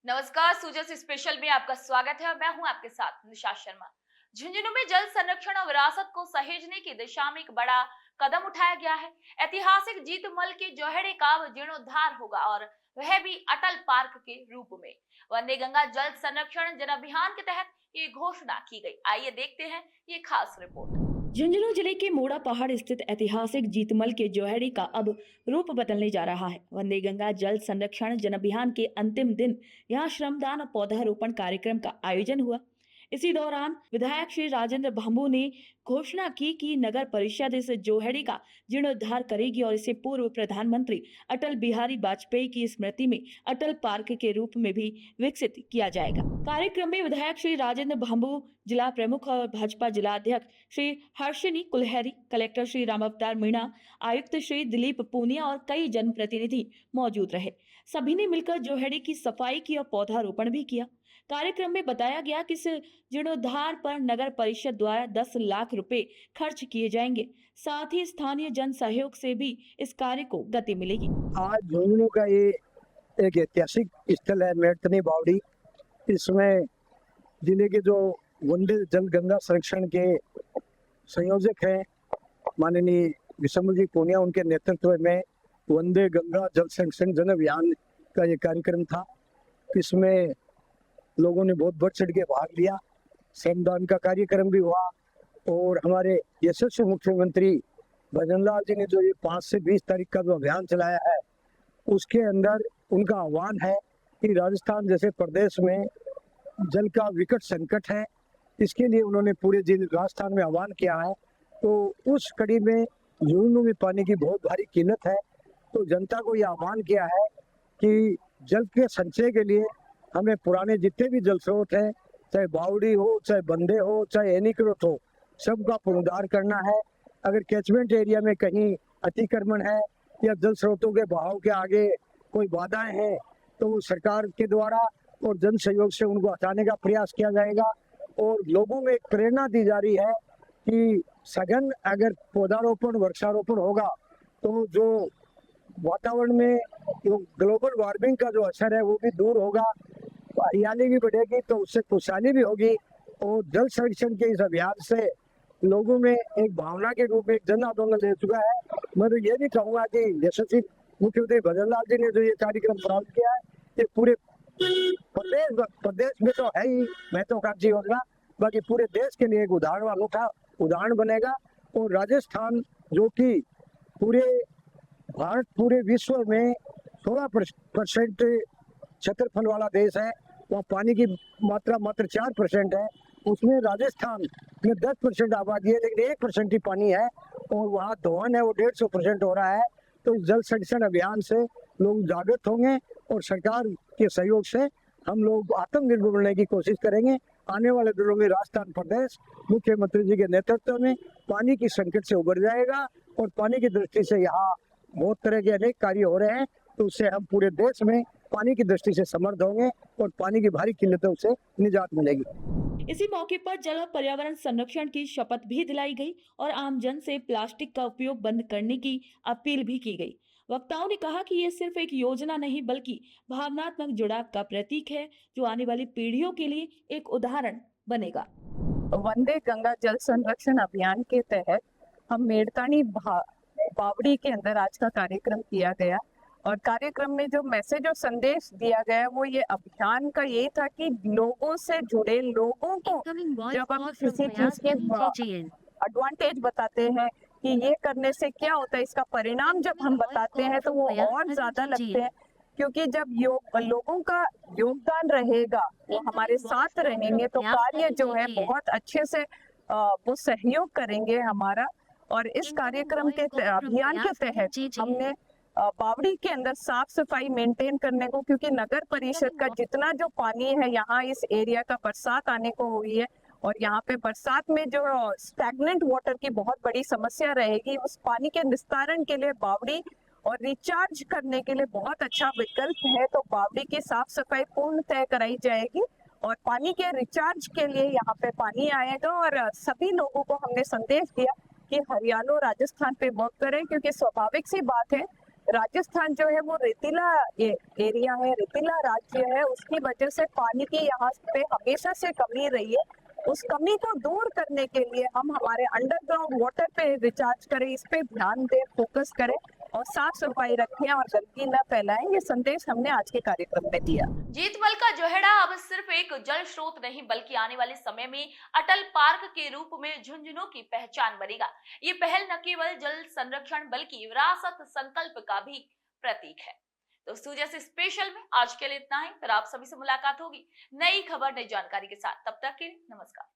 नमस्कार, सूजस स्पेशल में आपका स्वागत है और मैं हूं आपके साथ निशा शर्मा। झुंझुनू में जल संरक्षण और विरासत को सहेजने की दिशा में एक बड़ा कदम उठाया गया है। ऐतिहासिक जीतमल के जोहड़े का जीर्णोद्धार होगा और वह भी अटल पार्क के रूप में। वंदे गंगा जल संरक्षण जन अभियान के तहत ये घोषणा की गई। आइए देखते हैं ये खास रिपोर्ट। झुंझुनू जिले के मोड़ा पहाड़ स्थित ऐतिहासिक जीतमल के जोहड़ी का अब रूप बदलने जा रहा है। वंदे गंगा जल संरक्षण जन अभियान के अंतिम दिन यहाँ श्रमदान और पौधारोपण कार्यक्रम का आयोजन हुआ। इसी दौरान विधायक श्री राजेंद्र भांबू ने घोषणा की कि नगर परिषद इस जोहड़ी का जीर्णोद्धार करेगी और इसे पूर्व प्रधानमंत्री अटल बिहारी वाजपेयी की स्मृति में अटल पार्क के रूप में भी विकसित किया जाएगा। कार्यक्रम में विधायक श्री राजेंद्र भांबू, जिला प्रमुख और भाजपा जिला अध्यक्ष श्री हर्षिनी कुलहरी, कलेक्टर श्री राम अवतार मीणा, आयुक्त श्री दिलीप पूनिया और कई जनप्रतिनिधि मौजूद रहे। सभी ने मिलकर जोहड़ी की सफाई की और पौधारोपण भी किया। कार्यक्रम में बताया गया कि इस जीर्णोद्धार पर नगर परिषद द्वारा 10 लाख रुपए खर्च किए जाएंगे। साथ ही स्थानीय जन सहयोग से भी इस कार्य को गति मिलेगी। आज झुंझुनू का ये एक ऐतिहासिक स्थल है मेड़तनी बावड़ी। इसमें जिले के जो वंदे जल गंगा संरक्षण के संयोजक हैं माननीय विशंबर जी पूनिया, उनके नेतृत्व में वंदे गंगा जल संरक्षण जन अभियान का ये कार्यक्रम था। इसमें लोगों ने बहुत बढ़ चढ़ के भाग लिया। श्रमदान का कार्यक्रम भी हुआ और हमारे यशस्वी मुख्यमंत्री भजन लाल जी ने जो ये 5 से 20 तारीख का जो अभियान चलाया है, उसके अंदर उनका आह्वान है कि राजस्थान जैसे प्रदेश में जल का विकट संकट है। इसके लिए उन्होंने पूरे जिले राजस्थान में आह्वान किया है। तो उस कड़ी में झुंझुनू में पानी की बहुत भारी किल्लत है। तो जनता को ये आह्वान किया है कि जल के संचय के लिए हमें पुराने जितने भी जल स्रोत हैं, चाहे बावड़ी हो, चाहे बंदे हो, चाहे एनीकरोत हो, सबका पुनरुद्धार करना है। अगर कैचमेंट एरिया में कहीं अतिक्रमण है या जल स्रोतों के बहाव के आगे कोई बाधाएं हैं तो सरकार के द्वारा और जन सहयोग से उनको हटाने का प्रयास किया जाएगा। और लोगों में एक प्रेरणा दी जा रही है कि सघन अगर पौधारोपण वृक्षारोपण होगा तो जो वातावरण में जो ग्लोबल वार्मिंग का जो असर है वो भी दूर होगा, हरियाली भी बढ़ेगी, तो उससे खुशहाली भी होगी। और जल संरक्षण के इस अभियान से लोगों में एक भावना के रूप में एक जन आंदोलन ले चुका है। मैं तो ये भी कहूँगा कि यशस्वी मुख्यमंत्री भजन लाल जी ने जो ये कार्यक्रम प्रारंभ किया है, ये पूरे प्रदेश में तो है ही महत्वाकांक्षी योजना, बाकी पूरे देश के लिए एक उदाहरण अनूठा उदाहरण बनेगा। और राजस्थान जो कि पूरे भारत पूरे विश्व में 16% क्षेत्रफल वाला देश है, वहाँ पानी की मात्रा मात्र 4% है। उसमें राजस्थान में 10% आबादी है लेकिन 1% ही पानी है और वहाँ दोहन है वो 150% हो रहा है। तो इस जल संरक्षण अभियान से लोग जागृत होंगे और सरकार के सहयोग से हम लोग आत्मनिर्भर बनने की कोशिश करेंगे। आने वाले दिनों में राजस्थान प्रदेश मुख्यमंत्री जी के नेतृत्व में पानी की संकट से उबर जाएगा और पानी की दृष्टि से यहाँ बहुत तरह के अनेक कार्य हो रहे हैं। तो उससे हम पूरे देश में पानी की दृष्टि से समर्थ होंगे और पानी की भारी किल्लतों से निजात मिलेगी। इसी मौके पर जल और पर्यावरण संरक्षण की शपथ भी दिलाई गई और आमजन से प्लास्टिक का उपयोग बंद करने की अपील भी की गई। वक्ताओं ने कहा कि ये सिर्फ एक योजना नहीं बल्कि भावनात्मक जुड़ाव का प्रतीक है जो आने वाली पीढ़ियों के लिए एक उदाहरण बनेगा। वंदे गंगा जल संरक्षण अभियान के तहत हम मेड़तानी बावड़ी के अंदर आज का कार्यक्रम किया गया और कार्यक्रम में जो मैसेज और संदेश दिया गया वो ये अभियान का यही था कि लोगों से जुड़े लोगों को जब हम किसी चीज के एडवांटेज बताते हैं कि ये करने से क्या होता है, इसका परिणाम जब हम बताते हैं तो वो और ज्यादा लगते हैं। क्योंकि जब लोगों का योगदान रहेगा, वो हमारे साथ रहेंगे तो कार्य जो है बहुत अच्छे से वो सहयोग करेंगे हमारा। और इस कार्यक्रम के अभियान के तहत हमने बावड़ी के अंदर साफ सफाई मेंटेन करने को, क्योंकि नगर परिषद का जितना जो पानी है यहाँ इस एरिया का बरसात आने को हुई है और यहाँ पे बरसात में जो स्टैग्नेंट वाटर की बहुत बड़ी समस्या रहेगी, उस पानी के निस्तारण के लिए बावड़ी और रिचार्ज करने के लिए बहुत अच्छा विकल्प है। तो बावड़ी की साफ सफाई पूर्ण तय कराई जाएगी और पानी के रिचार्ज के लिए यहाँ पे पानी आएगा। और सभी लोगों को हमने संदेश दिया कि हरियाणा राजस्थान पे वर्क करें, क्योंकि स्वाभाविक सी बात है राजस्थान जो है वो रेतीला एरिया है, रेतीला राज्य है, उसकी वजह से पानी की यहाँ पे हमेशा से कमी रही है। उस कमी को दूर करने के लिए हम हमारे अंडरग्राउंड वाटर पे रिचार्ज करें, इस पे ध्यान दें, फोकस करें और साफ सफाई रखें और गंदगी न फैलाएं। ये संदेश हमने आज के कार्यक्रम में दिया। जीतमल का जोहेड़ा अब सिर्फ एक जल स्रोत नहीं बल्कि आने वाले समय में अटल पार्क के रूप में झुंझुनू की पहचान बनेगा। ये पहल न केवल जल संरक्षण बल्कि विरासत संकल्प का भी प्रतीक है। दोस्तों, जैसे स्पेशल में आज के लिए इतना ही, फिर आप सभी से मुलाकात होगी नई खबर नई जानकारी के साथ। तब तक के लिए नमस्कार।